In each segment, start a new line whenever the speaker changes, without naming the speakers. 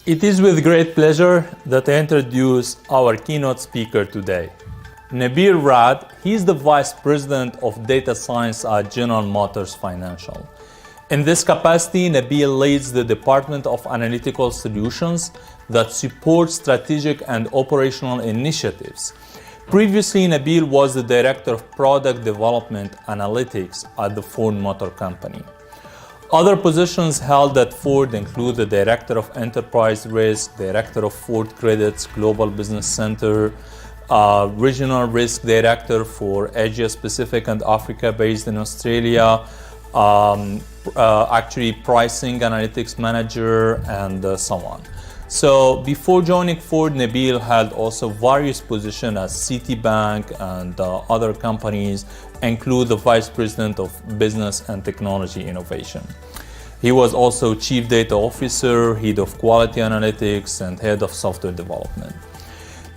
It is with great pleasure that I introduce our keynote speaker today. Nabil Raad, he is the Vice President of Data Science at General Motors Financial. In this capacity, Nabil leads the Department of Analytical Solutions that supports strategic and operational initiatives. Previously, Nabil was the Director of Product Development Analytics at the Ford Motor Company. Other positions held at Ford include the Director of Enterprise Risk, Director of Ford Credit's Global Business Center, Regional Risk Director for Asia Pacific and Africa based in Australia, actually Pricing Analytics Manager, and so on. So before joining Ford, Nabil held also various positions at Citibank and other companies, include the Vice President of Business and Technology Innovation. He was also Chief Data Officer, Head of Quality Analytics, and Head of Software Development.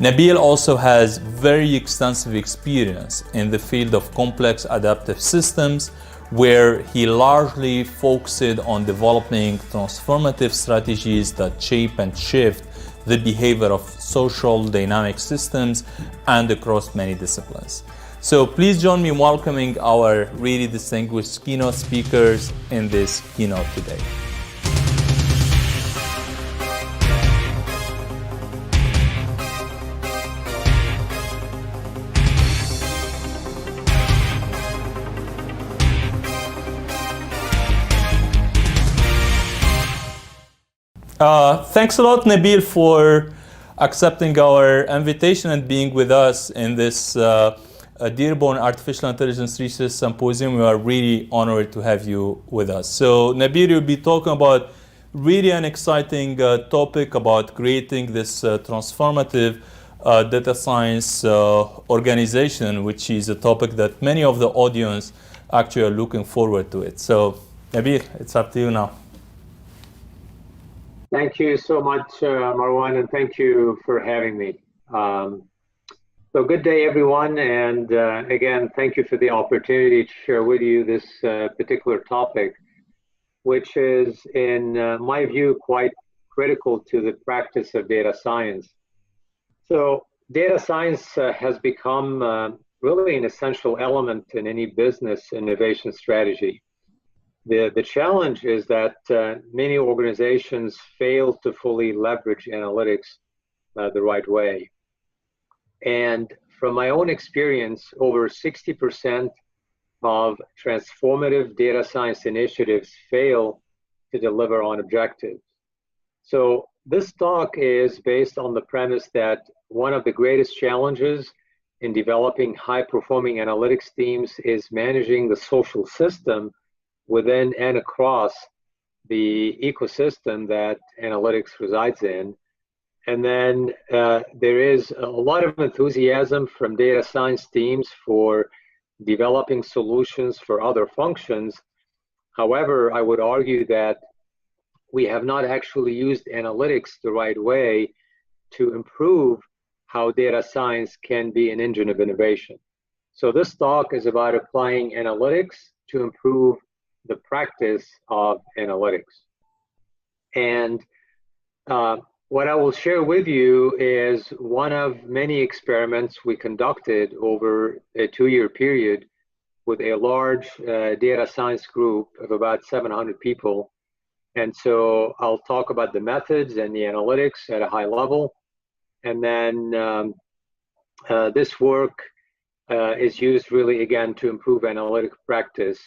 Nabil also has very extensive experience in the field of complex adaptive systems, where he largely focused on developing transformative strategies that shape and shift the behavior of social dynamic systems and across many disciplines. So please join me in welcoming our really distinguished keynote speakers in this keynote today. Thanks a lot, Nabil, for accepting our invitation and being with us in this Dearborn Artificial Intelligence Research Symposium. We are really honored to have you with us. So, Nabil, you'll be talking about really an exciting topic about creating this transformative data science organization, which is a topic that many of the audience actually are looking forward to it. So, Nabil, it's up to you now.
Thank you so much, Marwan, and thank you for having me. So good day, everyone, and again, thank you for the opportunity to share with you this particular topic, which is, in my view, quite critical to the practice of data science. So data science has become really an essential element in any business innovation strategy. The challenge is that many organizations fail to fully leverage analytics the right way. And from my own experience, over 60% of transformative data science initiatives fail to deliver on objectives. So this talk is based on the premise that one of the greatest challenges in developing high-performing analytics teams is managing the social system within and across the ecosystem that analytics resides in. And then there is a lot of enthusiasm from data science teams for developing solutions for other functions. However, I would argue that we have not actually used analytics the right way to improve how data science can be an engine of innovation. So this talk is about applying analytics to improve the practice of analytics. And what I will share with you is one of many experiments we conducted over a 2-year period with a large data science group of about 700 people. And so I'll talk about the methods and the analytics at a high level. And then this work is used really, again, to improve analytic practice.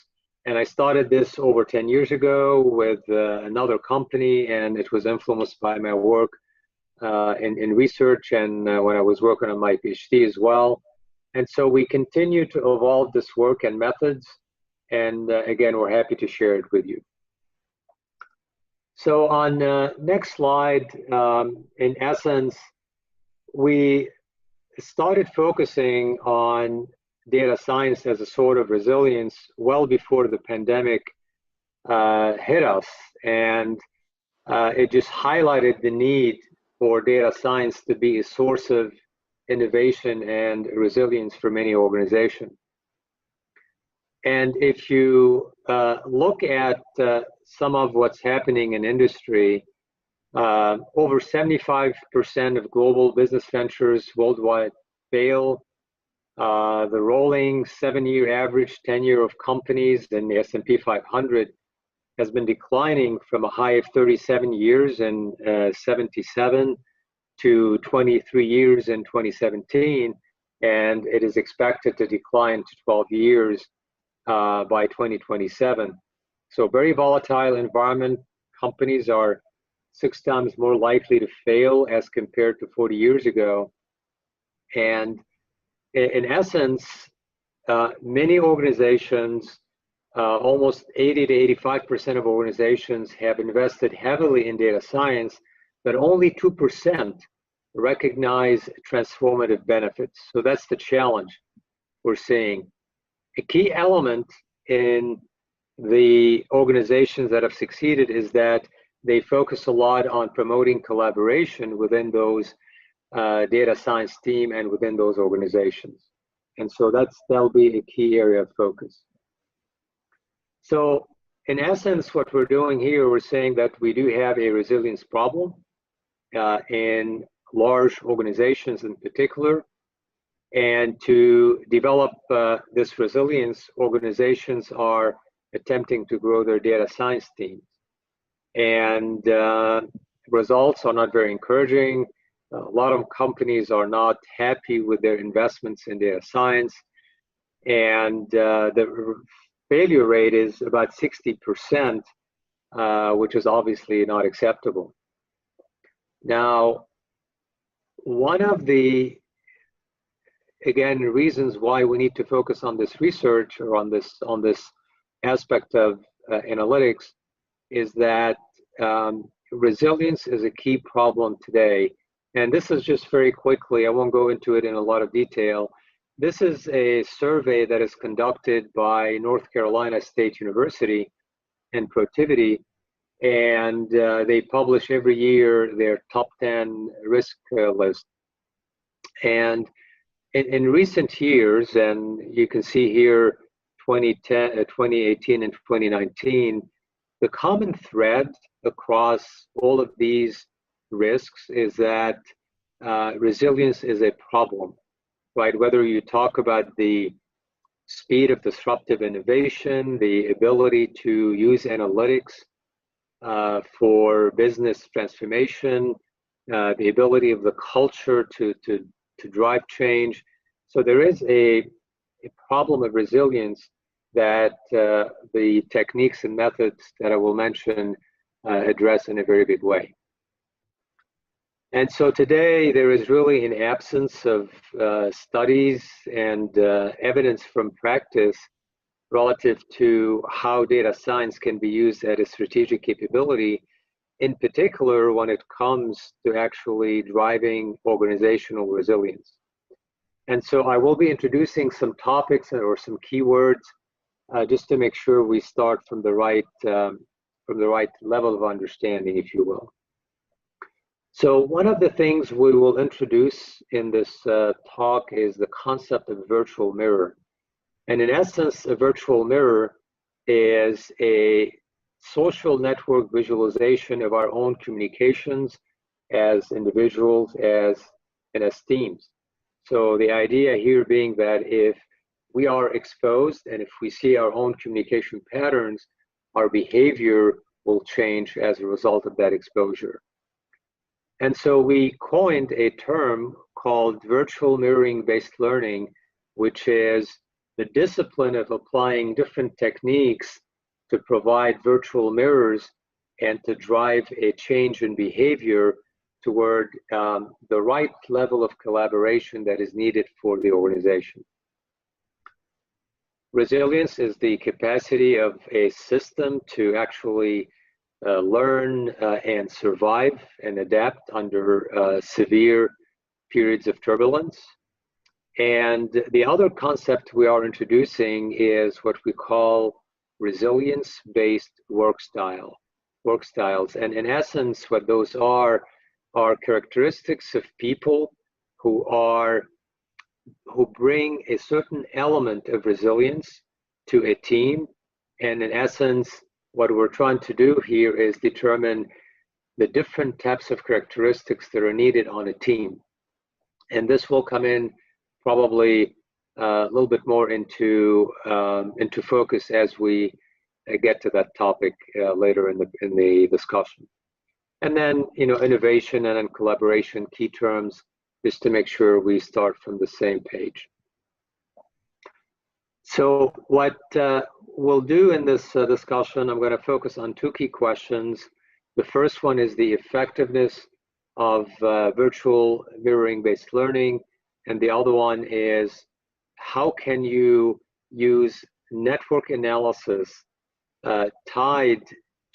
And I started this over 10 years ago with another company, and it was influenced by my work in research and when I was working on my PhD as well. And so we continue to evolve this work and methods. And again, we're happy to share it with you. So on next slide, in essence, we started focusing on data science as a sort of resilience well before the pandemic hit us. And it just highlighted the need for data science to be a source of innovation and resilience for many organizations. And if you look at some of what's happening in industry, Over 75% of global business ventures worldwide fail. The rolling 7-year average tenure of companies in the S&P 500 has been declining from a high of 37 years in 77 to 23 years in 2017, and it is expected to decline to 12 years by 2027. So very volatile environment. Companies are 6 times more likely to fail as compared to 40 years ago. And in essence, many organizations, almost 80 to 85% of organizations have invested heavily in data science, but only 2% recognize transformative benefits. So that's the challenge we're seeing. A key element in the organizations that have succeeded is that they focus a lot on promoting collaboration within those data science team and within those organizations. And so that'll be a key area of focus. So in essence, what we're doing here, we're saying that we do have a resilience problem in large organizations in particular. And to develop this resilience, organizations are attempting to grow their data science teams. And results are not very encouraging. A lot of companies are not happy with their investments in data science. And the failure rate is about 60%, which is obviously not acceptable. Now, one of the, again, reasons why we need to focus on this research or on this aspect of analytics is that resilience is a key problem today. And this is just very quickly, I won't go into it in a lot of detail. This is a survey that is conducted by North Carolina State University and Protiviti, and they publish every year their top 10 risk list. And in recent years, and you can see here 2018 and 2019, the common thread across all of these risks is that resilience is a problem, right? Whether you talk about the speed of disruptive innovation, the ability to use analytics for business transformation, the ability of the culture to drive change. So there is a problem of resilience that the techniques and methods that I will mention address in a very big way. And so today there is really an absence of studies and evidence from practice relative to how data science can be used as a strategic capability, in particular when it comes to actually driving organizational resilience. And so I will be introducing some topics or some keywords just to make sure we start from the right level of understanding, if you will. So one of the things we will introduce in this talk is the concept of virtual mirror. And in essence, a virtual mirror is a social network visualization of our own communications as individuals, and as teams. So the idea here being that if we are exposed and if we see our own communication patterns, our behavior will change as a result of that exposure. And so we coined a term called virtual mirroring-based learning, which is the discipline of applying different techniques to provide virtual mirrors and to drive a change in behavior toward the right level of collaboration that is needed for the organization. Resilience is the capacity of a system to actually learn and survive and adapt under severe periods of turbulence. And the other concept we are introducing is what we call resilience-based work styles. And in essence, what those are characteristics of people who bring a certain element of resilience to a team. And in essence, what we're trying to do here is determine the different types of characteristics that are needed on a team. And this will come in probably a little bit more into focus as we get to that topic later in the discussion. And then, innovation and then collaboration, key terms, just to make sure we start from the same page. So what we'll do in this discussion, I'm going to focus on two key questions. The first one is the effectiveness of virtual mirroring-based learning, and the other one is how can you use network analysis tied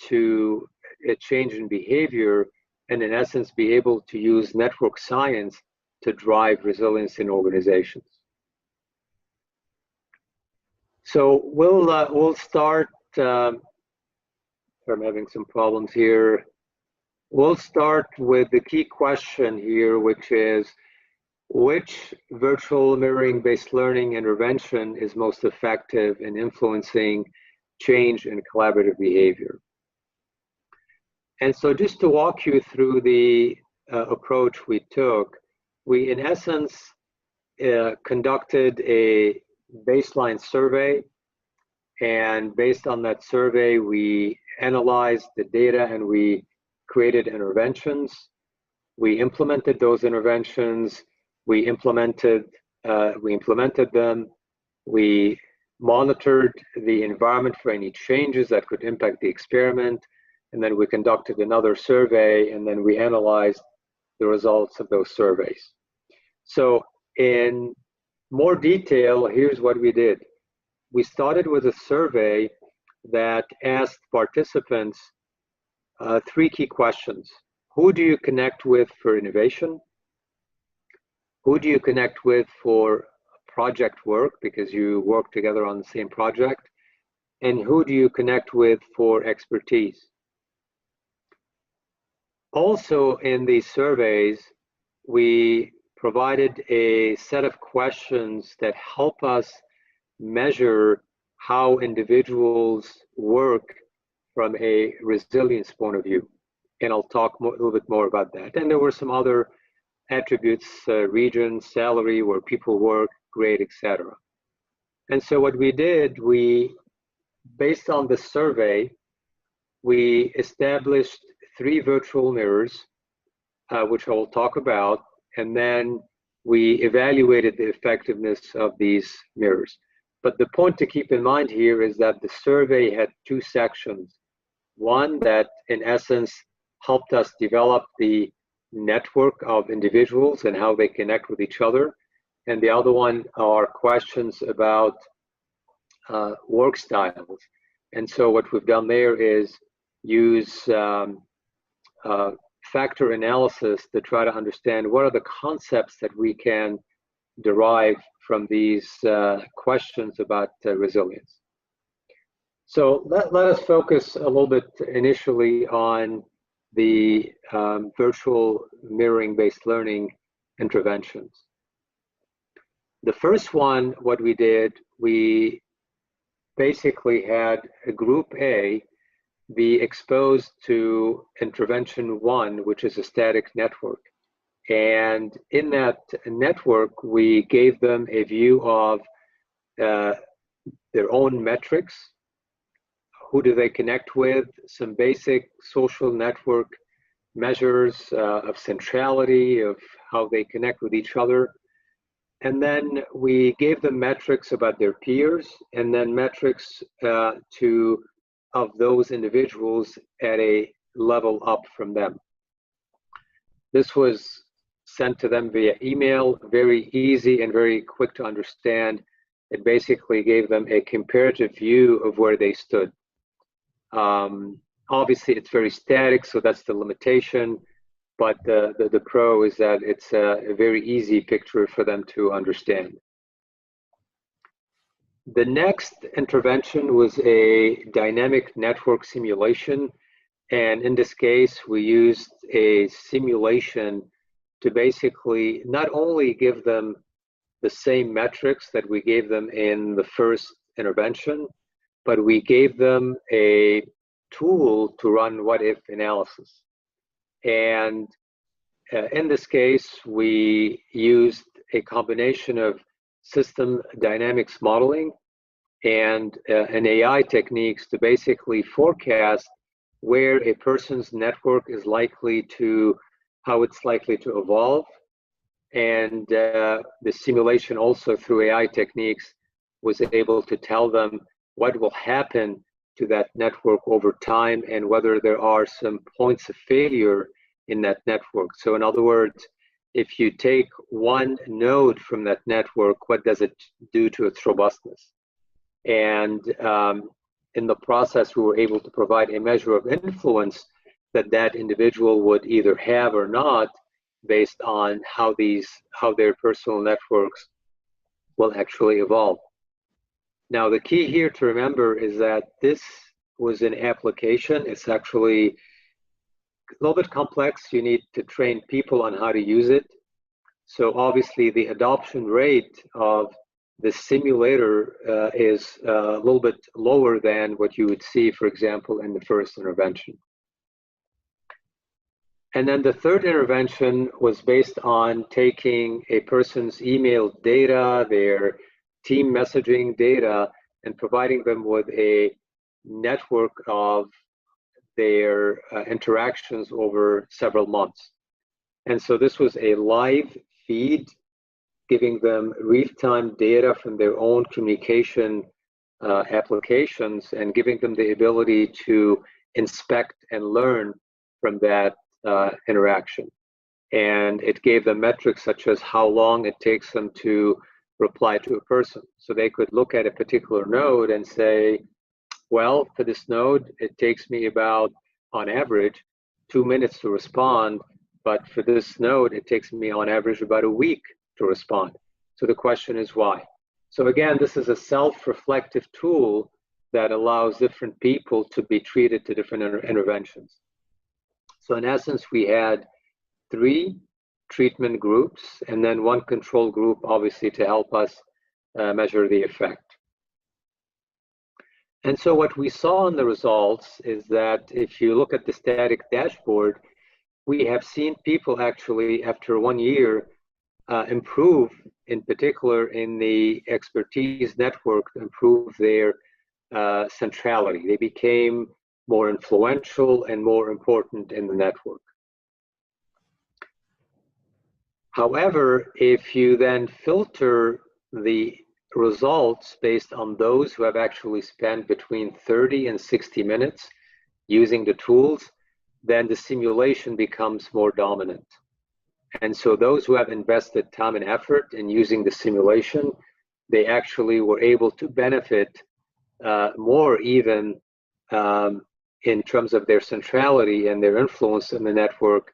to a change in behavior, and in essence be able to use network science to drive resilience in organizations. So we'll start. I'm having some problems here. We'll start with the key question here, which is, which virtual mirroring-based learning intervention is most effective in influencing change in collaborative behavior? And so just to walk you through the approach we took, we in essence conducted a baseline survey, and based on that survey we analyzed the data and we created interventions. We implemented those interventions, we implemented them, we monitored the environment for any changes that could impact the experiment, and then we conducted another survey, and then we analyzed the results of those surveys. So in more detail, here's what we did. We started with a survey that asked participants three key questions. Who do you connect with for innovation? Who do you connect with for project work, because you work together on the same project? And who do you connect with for expertise? Also in these surveys, we provided a set of questions that help us measure how individuals work from a resilience point of view. And I'll talk a little bit more about that. And there were some other attributes, region, salary, where people work, grade, etc. And so what we did, based on the survey, we established 3 virtual mirrors, which I will talk about, and then we evaluated the effectiveness of these mirrors. But the point to keep in mind here is that the survey had 2 sections. One that, in essence, helped us develop the network of individuals and how they connect with each other. And the other one are questions about work styles. And so what we've done there is use factor analysis to try to understand what are the concepts that we can derive from these questions about resilience. So let us focus a little bit initially on the virtual mirroring-based learning interventions. The first one, what we did, we basically had a group A be exposed to intervention 1, which is a static network. And in that network, we gave them a view of their own metrics. Who do they connect with? Some basic social network measures of centrality, of how they connect with each other. And then we gave them metrics about their peers, and then metrics of those individuals at a level up from them. This was sent to them via email, very easy and very quick to understand. It basically gave them a comparative view of where they stood. Obviously, it's very static, so that's the limitation, but the pro is that it's a very easy picture for them to understand. The next intervention was a dynamic network simulation, and in this case, we used a simulation to basically not only give them the same metrics that we gave them in the first intervention, but we gave them a tool to run what-if analysis. And in this case, we used a combination of system dynamics modeling and an AI techniques to basically forecast where a person's network is likely to, how it's likely to evolve. And the simulation also through AI techniques was able to tell them what will happen to that network over time and whether there are some points of failure in that network. So in other words, if you take one node from that network, what does it do to its robustness? And in the process, we were able to provide a measure of influence that that individual would either have or not, based on how their personal networks will actually evolve. Now, the key here to remember is that this was an application. It's actually a little bit complex. You need to train people on how to use it. So obviously the adoption rate of the simulator is a little bit lower than what you would see, for example, in the first intervention. And then the third intervention was based on taking a person's email data, their team messaging data, and providing them with a network of their interactions over several months. And so this was a live feed, giving them real-time data from their own communication applications and giving them the ability to inspect and learn from that interaction. And it gave them metrics such as how long it takes them to reply to a person. So they could look at a particular node and say, well, for this node, it takes me about, on average, 2 minutes to respond, but for this node, it takes me on average about a week to respond. So the question is why? So again, this is a self-reflective tool that allows different people to be treated to different interventions. So in essence, we had 3 treatment groups and then 1 control group, obviously, to help us measure the effect. And so what we saw in the results is that if you look at the static dashboard, we have seen people actually, after 1 year, improve, in particular in the expertise network, improve their centrality. They became more influential and more important in the network. However, if you then filter the results based on those who have actually spent between 30 and 60 minutes using the tools, then the simulation becomes more dominant. And so those who have invested time and effort in using the simulation, they actually were able to benefit more even in terms of their centrality and their influence in the network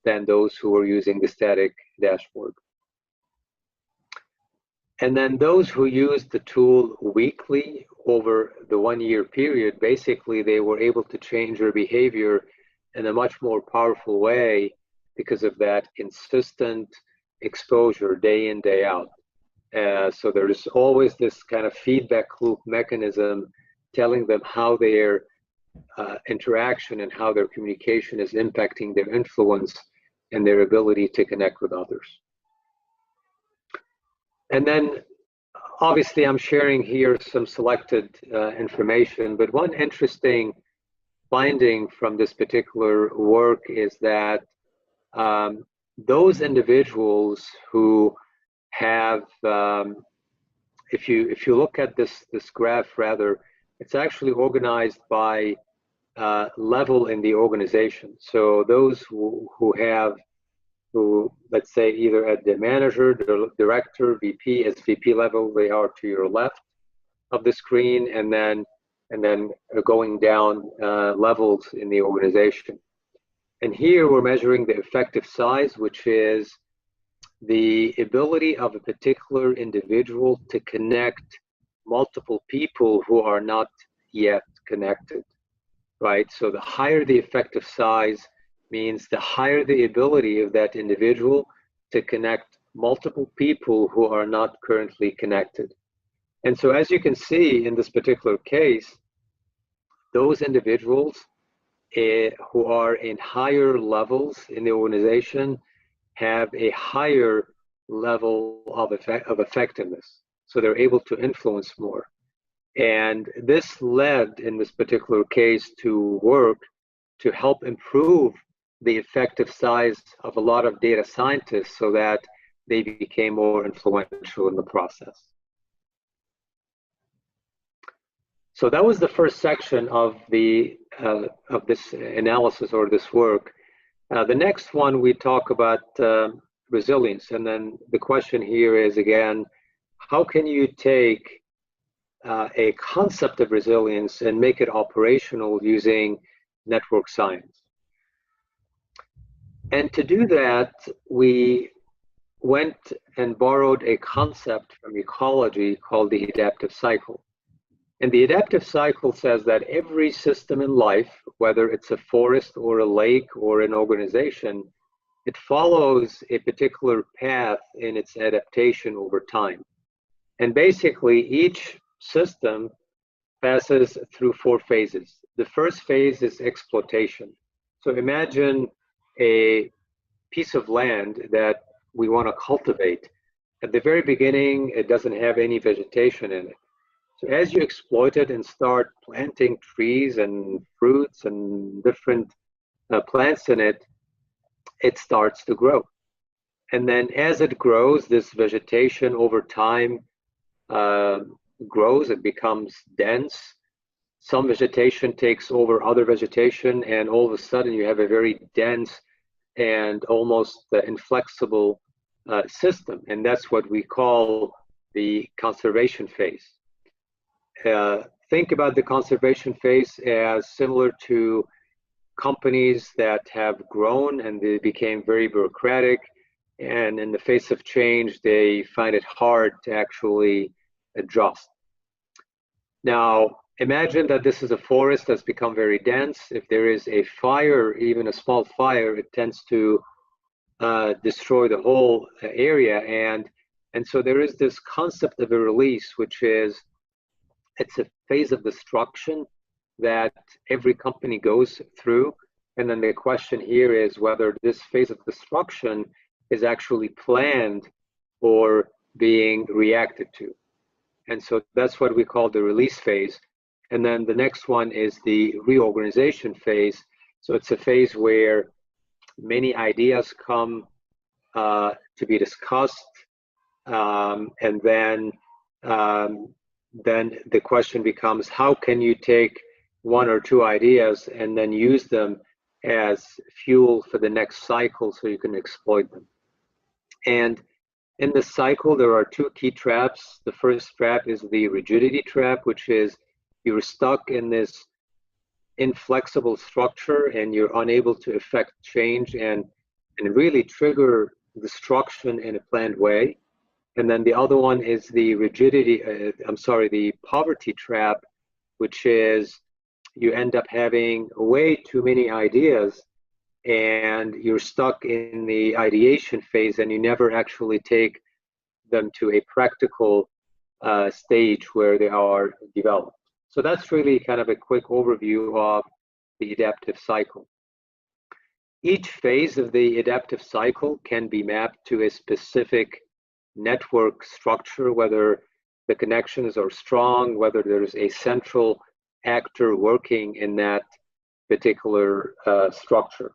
than those who were using the static dashboard. And then those who used the tool weekly over the 1 year period, basically they were able to change their behavior in a much more powerful way because of that consistent exposure day in, day out. So there's always this kind of feedback loop mechanism telling them how their interaction and how their communication is impacting their influence and their ability to connect with others. And then obviously I'm sharing here some selected information, but one interesting finding from this particular work is that those individuals who have, if you look at this graph rather, it's actually organized by level in the organization. So those who let's say either at the manager, the director, VP, SVP level, they are to your left of the screen, and then going down levels in the organization. And here we're measuring the effective size, which is the ability of a particular individual to connect multiple people who are not yet connected, right? So the higher the effective size means the higher the ability of that individual to connect multiple people who are not currently connected. And so as you can see in this particular case, those individuals who are in higher levels in the organization have a higher level of effectiveness. So they're able to influence more. And this led, in this particular case, to work to help improve the effective size of a lot of data scientists so that they became more influential in the process. So that was the first section of this analysis or this work. The next one, we talk about resilience. And then the question here is, again, how can you take a concept of resilience and make it operational using network science? And to do that, we went and borrowed a concept from ecology called the adaptive cycle. And the adaptive cycle says that every system in life, whether it's a forest or a lake or an organization, it follows a particular path in its adaptation over time. And basically, each system passes through 4 phases. The first phase is exploitation. So imagine a piece of land that we want to cultivate. At the very beginning, it doesn't have any vegetation in it. So as you exploit it and start planting trees and fruits and different plants in it, it starts to grow. And then as it grows, this vegetation over time grows, it becomes dense. Some vegetation takes over other vegetation, and all of a sudden you have a very dense and almost inflexible system. And that's what we call the conservation phase. Think about the conservation phase as similar to companies that have grown and they became very bureaucratic, and in the face of change, they find it hard to actually adjust. Now, imagine that this is a forest that's become very dense. If there is a fire, even a small fire, it tends to destroy the whole area. And so there is this concept of a release, which is, it's a phase of destruction that every company goes through. And then the question here is whether this phase of destruction is actually planned or being reacted to. And so that's what we call the release phase. And then the next one is the reorganization phase. So it's a phase where many ideas come to be discussed. And then the question becomes, how can you take 1 or 2 ideas and then use them as fuel for the next cycle so you can exploit them? And in this cycle, there are 2 key traps. The first trap is the rigidity trap, which is you're stuck in this inflexible structure and you're unable to effect change and really trigger destruction in a planned way. And then the other one is the the poverty trap, which is you end up having way too many ideas and you're stuck in the ideation phase and you never actually take them to a practical stage where they are developed. So that's really kind of a quick overview of the adaptive cycle. Each phase of the adaptive cycle can be mapped to a specific network structure, whether the connections are strong, whether there's a central actor working in that particular structure.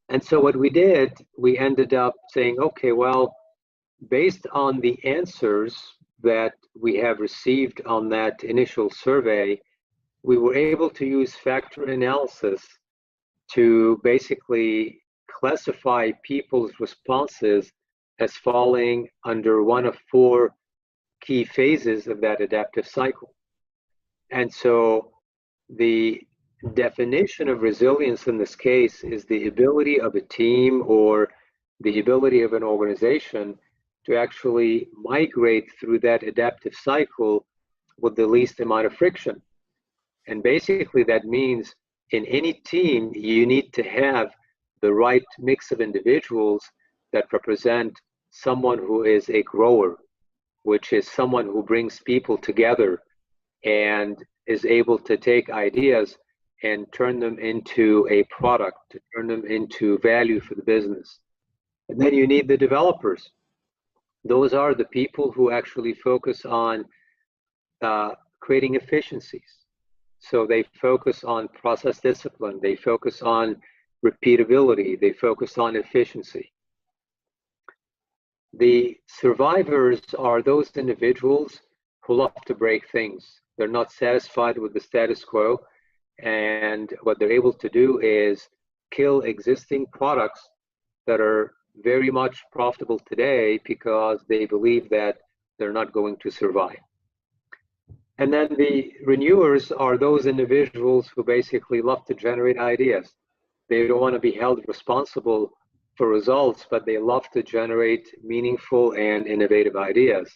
And so what we did, we ended up saying, okay, well, based on the answers that we have received on that initial survey, we were able to use factor analysis to basically classify people's responses as falling under one of 4 key phases of that adaptive cycle. And so the definition of resilience in this case is the ability of a team or the ability of an organization to actually migrate through that adaptive cycle with the least amount of friction. And basically that means in any team, you need to have the right mix of individuals that represent someone who is a grower, which is someone who brings people together and is able to take ideas and turn them into a product, to turn them into value for the business. And then you need the developers. Those are the people who actually focus on creating efficiencies. So they focus on process discipline, they focus on repeatability, they focus on efficiency. The survivors are those individuals who love to break things. They're not satisfied with the status quo, and what they're able to do is kill existing products that are very much profitable today because they believe that they're not going to survive. And then the renewers are those individuals who basically love to generate ideas. They don't want to be held responsible for results, but they love to generate meaningful and innovative ideas.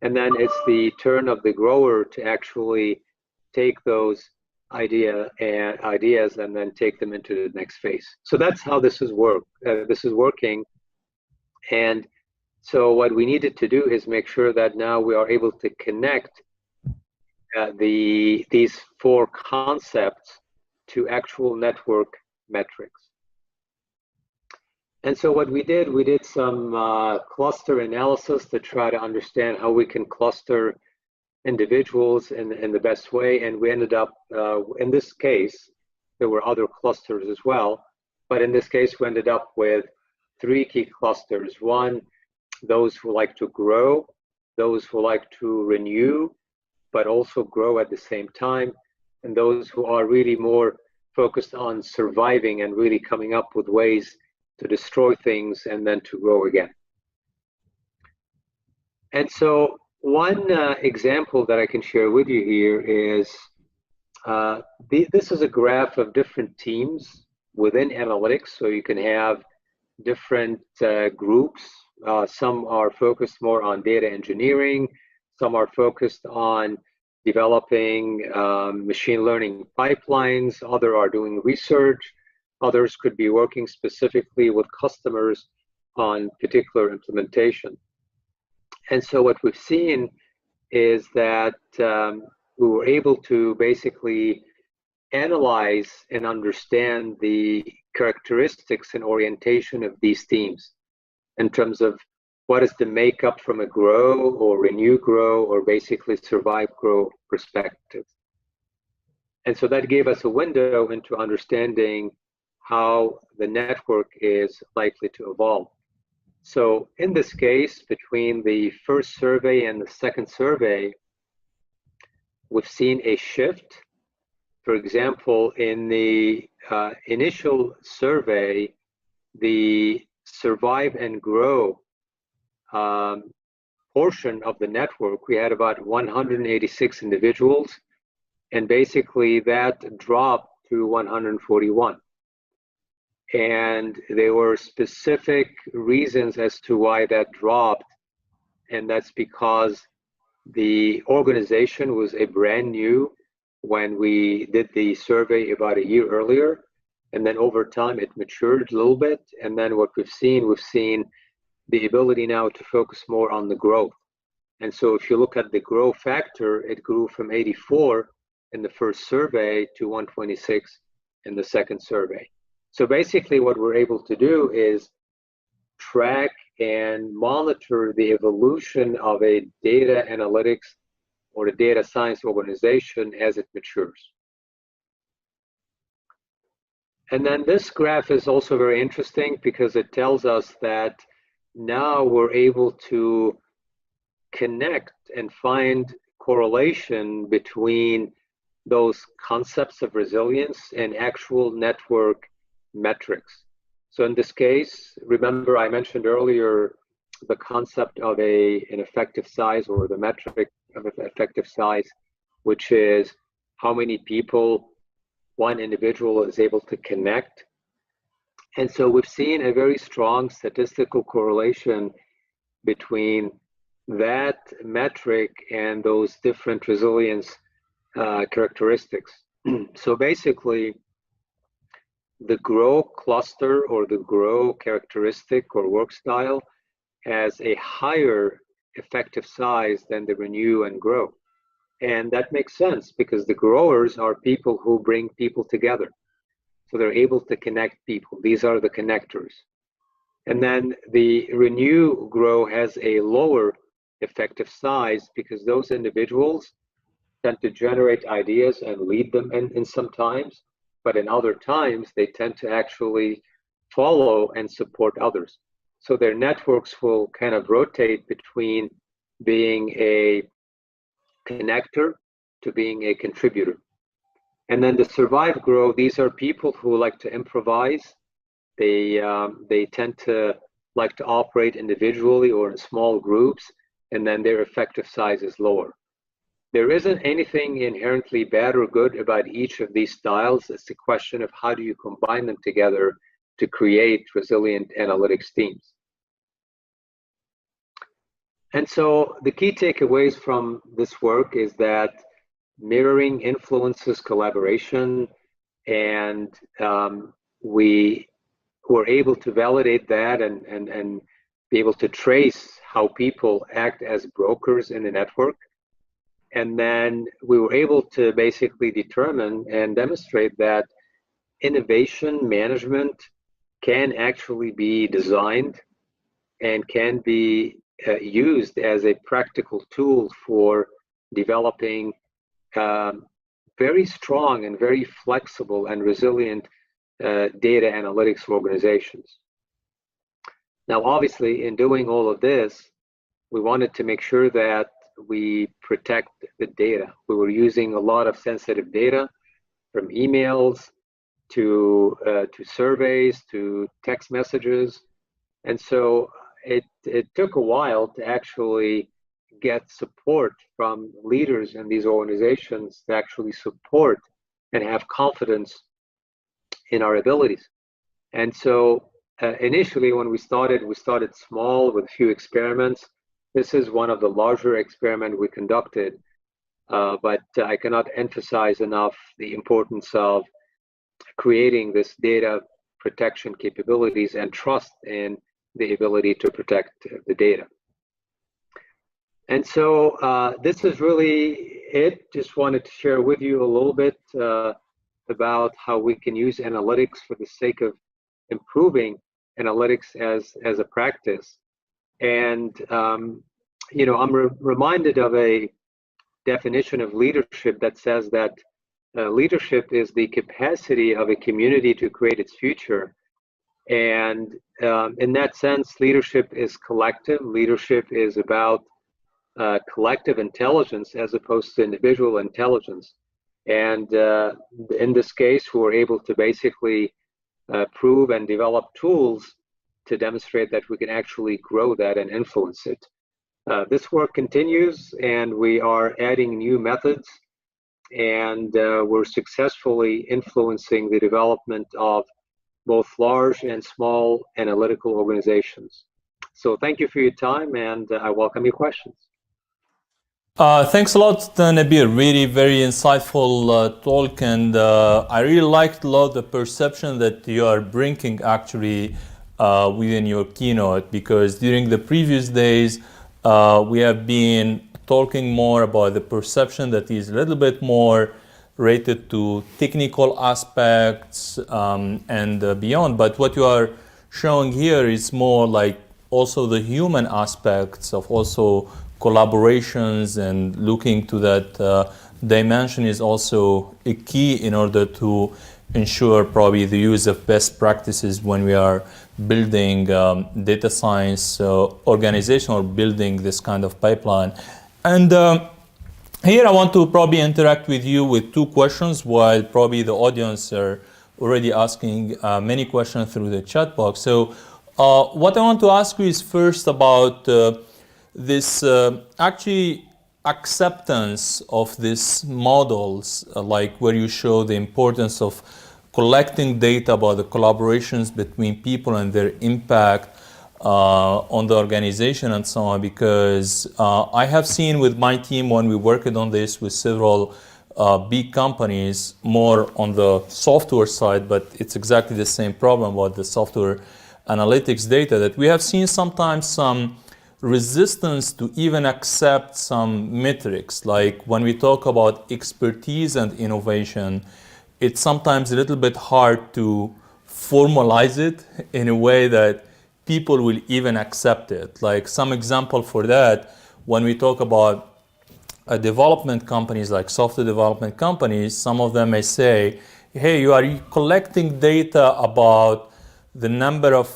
And then it's the turn of the grower to actually take those ideas and then take them into the next phase. So that's how this is working. And so what we needed to do is make sure that now we are able to connect these four concepts to actual network metrics. And so what we did some cluster analysis to try to understand how we can cluster individuals in the best way. And we ended up, in this case, there were other clusters as well, but in this case, we ended up with three key clusters. One, those who like to grow, those who like to renew, but also grow at the same time, and those who are really more focused on surviving and really coming up with ways to destroy things and then to grow again. And so one example that I can share with you here is, this is a graph of different teams within analytics. So you can have different groups. Some are focused more on data engineering. Some are focused on developing machine learning pipelines. Others are doing research. Others could be working specifically with customers on particular implementation. And so what we've seen is that we were able to basically analyze and understand the characteristics and orientation of these teams in terms of what is the makeup from a grow or renew grow or basically survive grow perspective. And so that gave us a window into understanding how the network is likely to evolve. So in this case, between the first survey and the second survey, we've seen a shift. For example, in the initial survey, the survive and grow portion of the network, we had about 186 individuals, and basically that dropped to 141. And there were specific reasons as to why that dropped, and that's because the organization was a brand new when we did the survey about a year earlier, and then over time it matured a little bit. And then what we've seen the ability now to focus more on the growth. And so if you look at the growth factor, it grew from 84 in the first survey to 126 in the second survey. So basically what we're able to do is track and monitor the evolution of a data analytics or a data science organization as it matures. And then this graph is also very interesting because it tells us that now we're able to connect and find correlation between those concepts of resilience and actual network metrics. So in this case, remember I mentioned earlier the concept of an effective size, or the metric of effective size, which is how many people one individual is able to connect. And so we've seen a very strong statistical correlation between that metric and those different resilience characteristics. So basically, the grow cluster or the grow characteristic or work style has a higher effective size than the renew and grow. And that makes sense because the growers are people who bring people together. So they're able to connect people. These are the connectors. And then the renew grow has a lower effective size because those individuals tend to generate ideas and lead them in some times, but in other times they tend to actually follow and support others. So their networks will kind of rotate between being a connector to being a contributor. And then the survive grow, these are people who like to improvise. They tend to like to operate individually or in small groups, and then their effective size is lower. There isn't anything inherently bad or good about each of these styles. It's a question of how do you combine them together to create resilient analytics teams. And so the key takeaways from this work is that mirroring influences collaboration, and we were able to validate that and be able to trace how people act as brokers in the network. And then we were able to basically determine and demonstrate that innovation management can actually be designed and can be used as a practical tool for developing very strong and very flexible and resilient data analytics organizations. Now, obviously, in doing all of this, we wanted to make sure that we protect the data. We were using a lot of sensitive data, from emails to surveys to text messages, and so it took a while to actually get support from leaders in these organizations to actually support and have confidence in our abilities. And so initially when we started small with a few experiments. This is one of the larger experiments we conducted, but I cannot emphasize enough the importance of creating this data protection capabilities and trust in the ability to protect the data. And so this is really it. Just wanted to share with you a little bit about how we can use analytics for the sake of improving analytics as a practice. And you know, I'm reminded of a definition of leadership that says that leadership is the capacity of a community to create its future. And in that sense, leadership is collective. Leadership is about collective intelligence as opposed to individual intelligence. And in this case, we were able to basically prove and develop tools to demonstrate that we can actually grow that and influence it. This work continues, and we are adding new methods, and we're successfully influencing the development of both large and small analytical organizations. So thank you for your time, and I welcome your questions.
Thanks a lot, Nabil. Really very insightful talk, and I really liked a lot the perception that you are bringing actually within your keynote, because during the previous days we have been talking more about the perception that is a little bit more related to technical aspects and beyond. But what you are showing here is more like also the human aspects of also collaborations, and looking to that dimension is also a key in order to ensure probably the use of best practices when we are building data science organization or building this kind of pipeline. And here I want to probably interact with you with two questions, while probably the audience are already asking many questions through the chat box. So what I want to ask you is first about this actually acceptance of these models, like where you show the importance of collecting data about the collaborations between people and their impact on the organization and so on, because I have seen with my team when we worked on this with several big companies, more on the software side, but it's exactly the same problem about the software analytics data, that we have seen sometimes some resistance to even accept some metrics. Like when we talk about expertise and innovation, it's sometimes a little bit hard to formalize it in a way that people will even accept it. Like some example for that, when we talk about development companies, like software development companies, some of them may say, hey, you are collecting data about the number of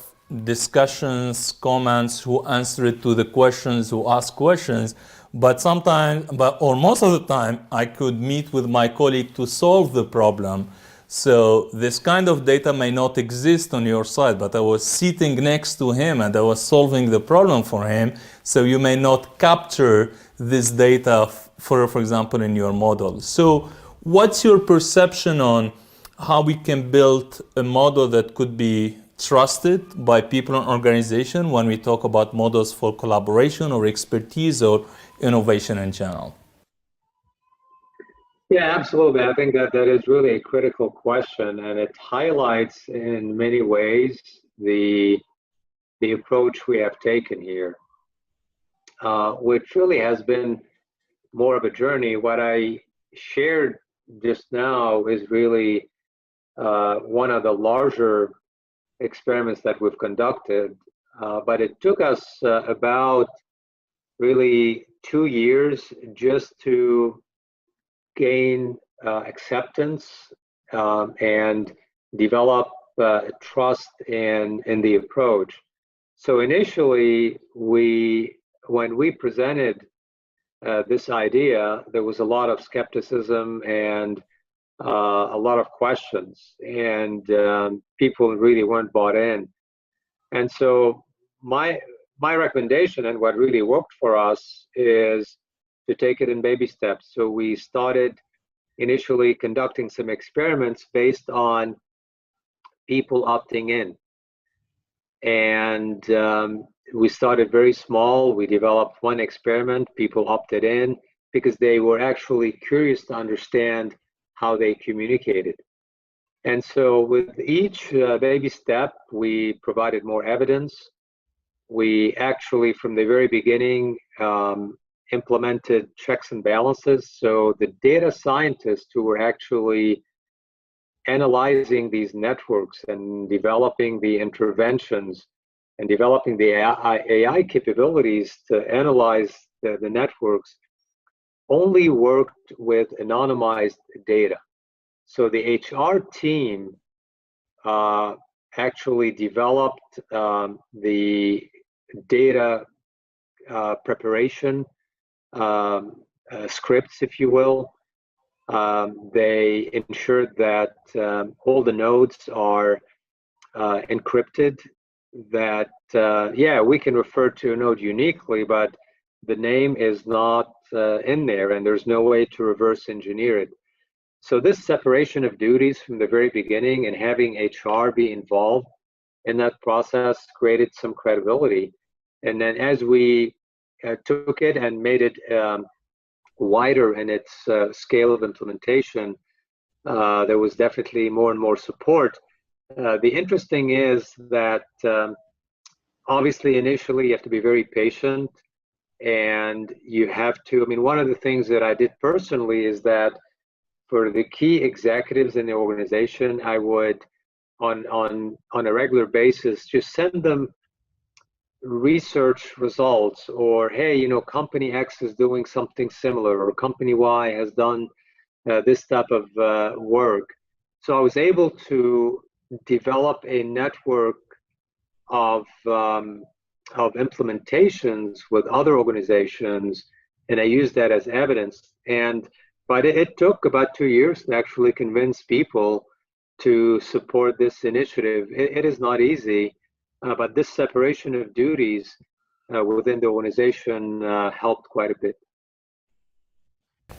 discussions, comments, who answered to the questions, who asked questions, but sometimes, or most of the time, I could meet with my colleague to solve the problem. So this kind of data may not exist on your side, but I was sitting next to him and I was solving the problem for him. So you may not capture this data for example, in your model. So what's your perception on how we can build a model that could be trusted by people and organizations when we talk about models for collaboration or expertise or innovation in general?
Yeah, absolutely. I think that is really a critical question, and it highlights in many ways the approach we have taken here, which really has been more of a journey. What I shared just now is really one of the larger experiments that we've conducted, but it took us about really 2 years just to gain acceptance and develop trust in the approach. So initially, when we presented this idea, there was a lot of skepticism and a lot of questions, and people really weren't bought in. And so my recommendation, and what really worked for us, is to take it in baby steps. So we started initially conducting some experiments based on people opting in. And we started very small. We developed one experiment. People opted in because they were actually curious to understand how they communicated. And so with each baby step, we provided more evidence. We actually, from the very beginning, implemented checks and balances. So the data scientists who were actually analyzing these networks and developing the interventions and developing the AI capabilities to analyze the networks only worked with anonymized data. So the HR team actually developed the data preparation scripts, if you will. They ensured that all the nodes are encrypted, that, we can refer to a node uniquely, but the name is not in there, and there's no way to reverse engineer it. So this separation of duties from the very beginning and having HR be involved in that process created some credibility. And then as we took it and made it wider in its scale of implementation, there was definitely more and more support. The interesting is that obviously initially you have to be very patient, and you have to, one of the things that I did personally is that for the key executives in the organization, I would on a regular basis just send them research results, or hey, company X is doing something similar, or company Y has done this type of work. So I was able to develop a network of implementations with other organizations, and I used that as evidence. But it took about 2 years to actually convince people to support this initiative. It is not easy. But this separation of duties within the organization helped quite a bit.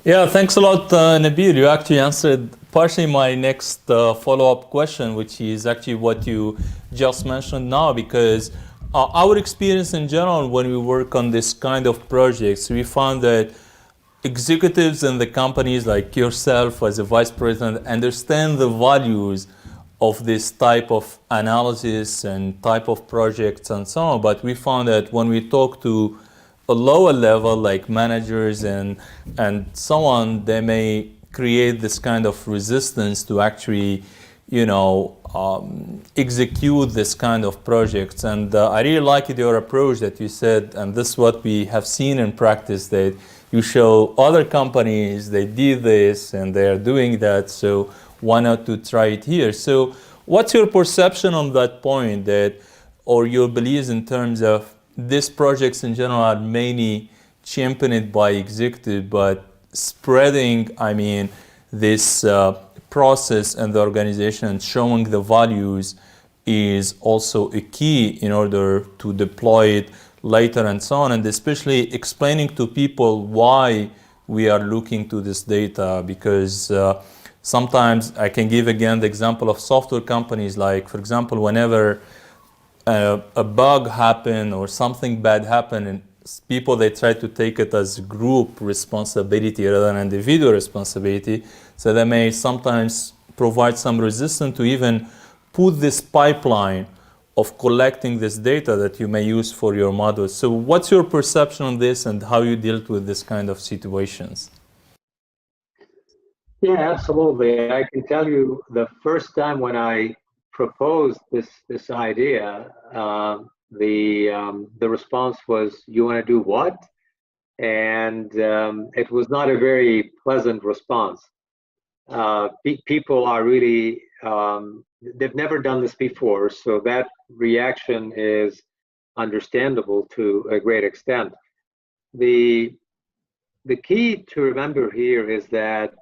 Yeah, thanks a lot, Nabil. You actually answered partially my next follow-up question, which is actually what you just mentioned now, because our experience in general when we work on this kind of projects, we found that executives in the companies like yourself as a vice president understand the values of this type of analysis and type of projects and so on. But we found that when we talk to a lower level, like managers and so on, they may create this kind of resistance to actually, execute this kind of projects. And I really liked your approach that you said, and this is what we have seen in practice, that you show other companies, they did this and they are doing that, so why not to try it here? So what's your perception on that point, that, or your beliefs in terms of these projects in general are mainly championed by executive, but spreading, this process and the organization and showing the values is also a key in order to deploy it later and so on, and especially explaining to people why we are looking to this data, because sometimes I can give again the example of software companies, like for example, whenever a bug happen or something bad happen, and people, they try to take it as group responsibility rather than individual responsibility. So they may sometimes provide some resistance to even put this pipeline of collecting this data that you may use for your models. So what's your perception on this and how you dealt with this kind of situations?
Yeah, absolutely. I can tell you the first time when I proposed this idea, the response was, "You want to do what?" And it was not a very pleasant response. People are really they've never done this before, so that reaction is understandable to a great extent. The key to remember here is that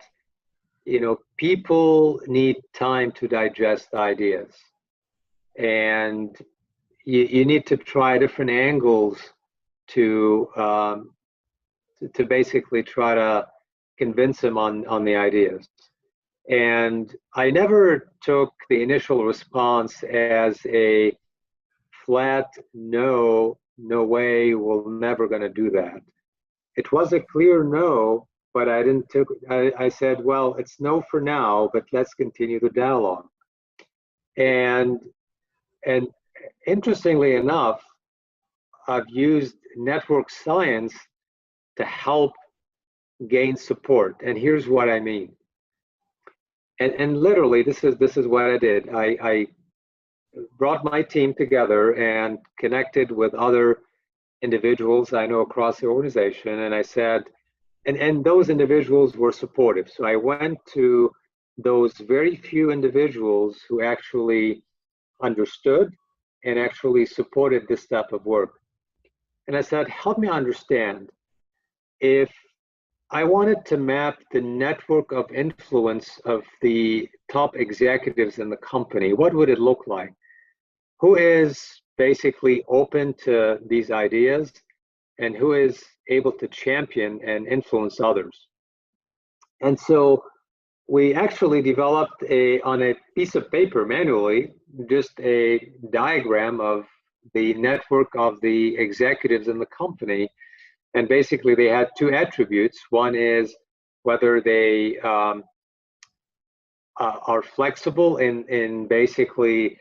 people need time to digest ideas, and you need to try different angles to basically try to convince them on the ideas. And I never took the initial response as a flat no, no way, we're never going to do that. It was a clear no, but I didn't take. I said, well, it's no for now, but let's continue the dialogue. And interestingly enough, I've used network science to help gain support. And here's what I mean. And literally, this is what I did. I brought my team together and connected with other individuals I know across the organization, and I said, and those individuals were supportive. So I went to those very few individuals who actually understood and actually supported this type of work. And I said, help me understand, if I wanted to map the network of influence of the top executives in the company, what would it look like? Who is basically open to these ideas and who is able to champion and influence others? And so we actually developed on a piece of paper manually, just a diagram of the network of the executives in the company. And basically they had two attributes. One is whether they are flexible in basically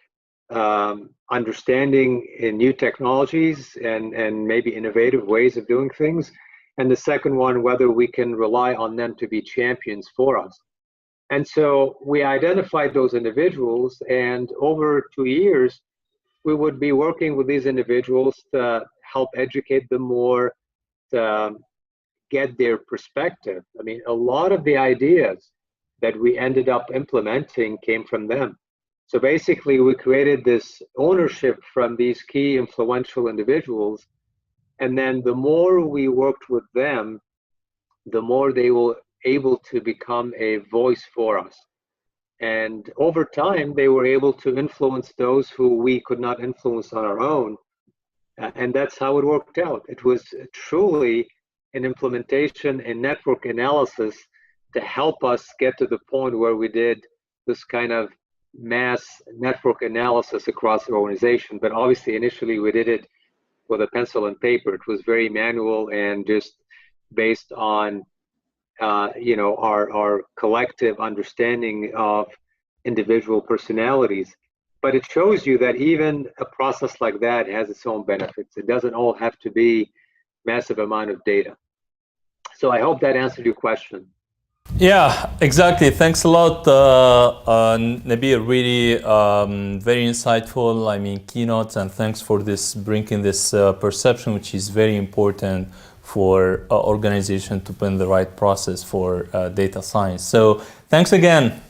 understanding in new technologies and maybe innovative ways of doing things. And the second one, whether we can rely on them to be champions for us. And so we identified those individuals, and over 2 years, we would be working with these individuals to help educate them more, to get their perspective. I mean, a lot of the ideas that we ended up implementing came from them. So basically, we created this ownership from these key influential individuals. And then the more we worked with them, the more they were able to become a voice for us. And over time, they were able to influence those who we could not influence on our own. And that's how it worked out. It was truly an implementation and network analysis to help us get to the point where we did this kind of mass network analysis across the organization. But obviously, initially, we did it with a pencil and paper. It was very manual and just based on our collective understanding of individual personalities. But it shows you that even a process like that has its own benefits. It doesn't all have to be massive amount of data. So I hope that answered your question.
Yeah, exactly. Thanks a lot, Nabil. Really very insightful. I mean, keynotes, and thanks for this bringing this perception, which is very important for organization to put in the right process for data science. So thanks again.